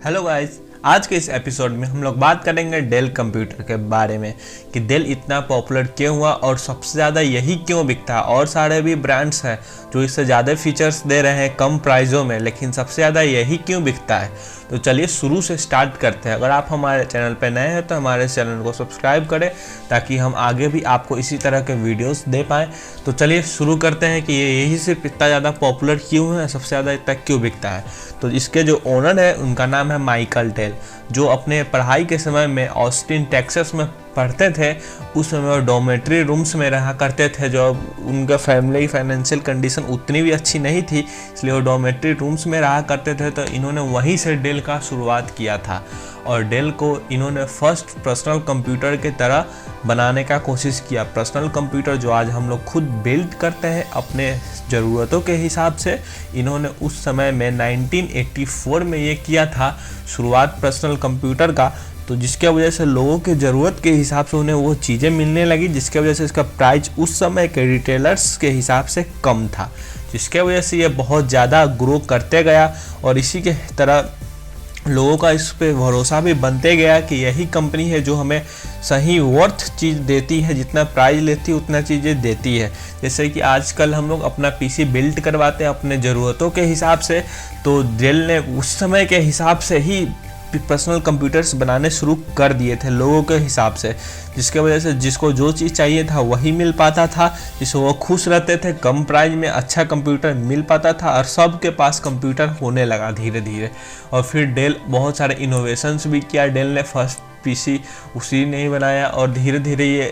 Hello guys, आज के इस एपिसोड में हम लोग बात करेंगे डेल कंप्यूटर के बारे में कि डेल इतना पॉपुलर क्यों हुआ और सबसे ज़्यादा यही क्यों बिकता है। और सारे भी ब्रांड्स हैं जो इससे ज़्यादा फीचर्स दे रहे हैं कम प्राइसों में, लेकिन सबसे ज़्यादा यही क्यों बिकता है। तो चलिए शुरू से स्टार्ट करते हैं। अगर आप हमारे चैनल पर नए हैं तो हमारे चैनल को सब्सक्राइब करें ताकि हम आगे भी आपको इसी तरह के वीडियोस दे पाएँ। तो चलिए शुरू करते हैं कि ये यही सिर्फ इतना ज़्यादा पॉपुलर क्यों है, सबसे ज़्यादा इतना क्यों बिकता है। तो इसके जो ओनर है उनका नाम है माइकल डेल, जो अपने पढ़ाई के समय में ऑस्टिन टेक्सास में पढ़ते थे। उस समय वो डॉर्मेट्री रूम्स में रहा करते थे, जो उनका फैमिली फाइनेंशियल कंडीशन उतनी भी अच्छी नहीं थी, इसलिए वो डॉर्मेट्री रूम्स में रहा करते थे। तो इन्होंने वहीं से डेल का शुरुआत किया था और डेल को इन्होंने फर्स्ट पर्सनल कंप्यूटर के तरह बनाने का कोशिश किया। पर्सनल कंप्यूटर जो आज हम लोग खुद बिल्ड करते हैं अपने ज़रूरतों के हिसाब से, इन्होंने उस समय में 1984 में ये किया था शुरुआत पर्सनल कंप्यूटर का। तो जिसके वजह से लोगों के ज़रूरत के हिसाब से उन्हें वो चीज़ें मिलने लगी, जिसके वजह से इसका प्राइस उस समय के रिटेलर्स के हिसाब से कम था, जिसके वजह से ये बहुत ज़्यादा ग्रो करते गया। और इसी के तरह लोगों का इस पे भरोसा भी बनते गया कि यही कंपनी है जो हमें सही वर्थ चीज़ देती है, जितना प्राइस लेती है उतना चीज़ें देती है। जैसे कि आजकल हम लोग अपना पीसी बिल्ड करवाते हैं अपने ज़रूरतों के हिसाब से, तो डेल ने उस समय के हिसाब से ही पर्सनल कंप्यूटर्स बनाने शुरू कर दिए थे लोगों के हिसाब से, जिसके वजह से जिसको जो चीज़ चाहिए था वही मिल पाता था, जिससे वो खुश रहते थे। कम प्राइस में अच्छा कंप्यूटर मिल पाता था और सबके पास कंप्यूटर होने लगा धीरे धीरे। और फिर डेल बहुत सारे इनोवेशंस भी किया। डेल ने फर्स्ट पीसी उसी ने ही बनाया और धीरे धीरे ये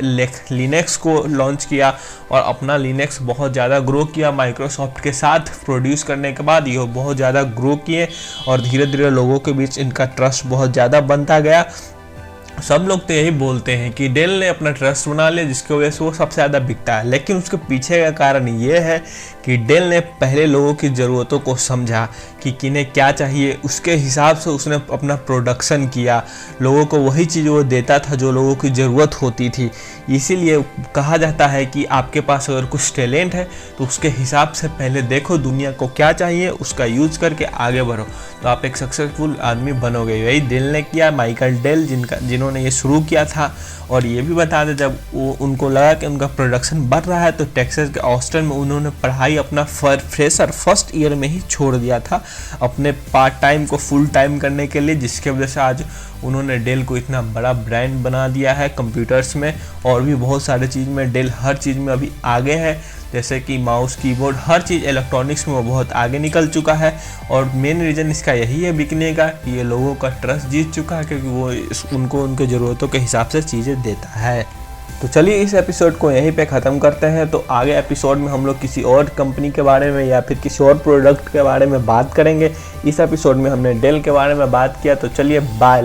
लिनक्स को लॉन्च किया और अपना लिनक्स बहुत ज़्यादा ग्रो किया। माइक्रोसॉफ्ट के साथ प्रोड्यूस करने के बाद ये बहुत ज़्यादा ग्रो किए और धीरे धीरे लोगों के बीच इनका ट्रस्ट बहुत ज़्यादा बनता गया। सब लोग तो यही बोलते हैं कि डेल ने अपना ट्रस्ट बना लिया, जिसकी वजह से वो सबसे ज़्यादा बिकता है। लेकिन उसके पीछे का कारण ये है कि डेल ने पहले लोगों की ज़रूरतों को समझा कि किन्हें क्या चाहिए, उसके हिसाब से उसने अपना प्रोडक्शन किया। लोगों को वही चीज़ वो देता था जो लोगों की ज़रूरत होती थी। इसीलिए कहा जाता है कि आपके पास अगर कुछ टैलेंट है तो उसके हिसाब से पहले देखो दुनिया को क्या चाहिए, उसका यूज करके आगे बढ़ो, तो आप एक सक्सेसफुल आदमी बनोगे। यही डेल ने किया। माइकल डेल जिन्होंने ये शुरू किया था। और ये भी बता दें, जब उनको लगा कि उनका प्रोडक्शन बढ़ रहा है तो टेक्सास के ऑस्टिन में उन्होंने पढ़ाई अपना फ्रेशर फर्स्ट ईयर में ही छोड़ दिया था अपने पार्ट टाइम को फुल टाइम करने के लिए, जिसके वजह से आज उन्होंने डेल को इतना बड़ा ब्रांड बना दिया है कंप्यूटर्स में। और भी बहुत सारे चीज़ में डेल हर चीज़ में अभी आगे है, जैसे कि माउस कीबोर्ड हर चीज़ इलेक्ट्रॉनिक्स में वो बहुत आगे निकल चुका है। और मेन रीज़न इसका यही है बिकने का कि ये लोगों का ट्रस्ट जीत चुका है, क्योंकि वो उनको उनके ज़रूरतों के हिसाब से चीज़ें देता है। तो चलिए इस एपिसोड को यहीं पे ख़त्म करते हैं। तो आगे एपिसोड में हम लोग किसी और कंपनी के बारे में या फिर किसी और प्रोडक्ट के बारे में बात करेंगे। इस एपिसोड में हमने डेल के बारे में बात किया। तो चलिए बाय।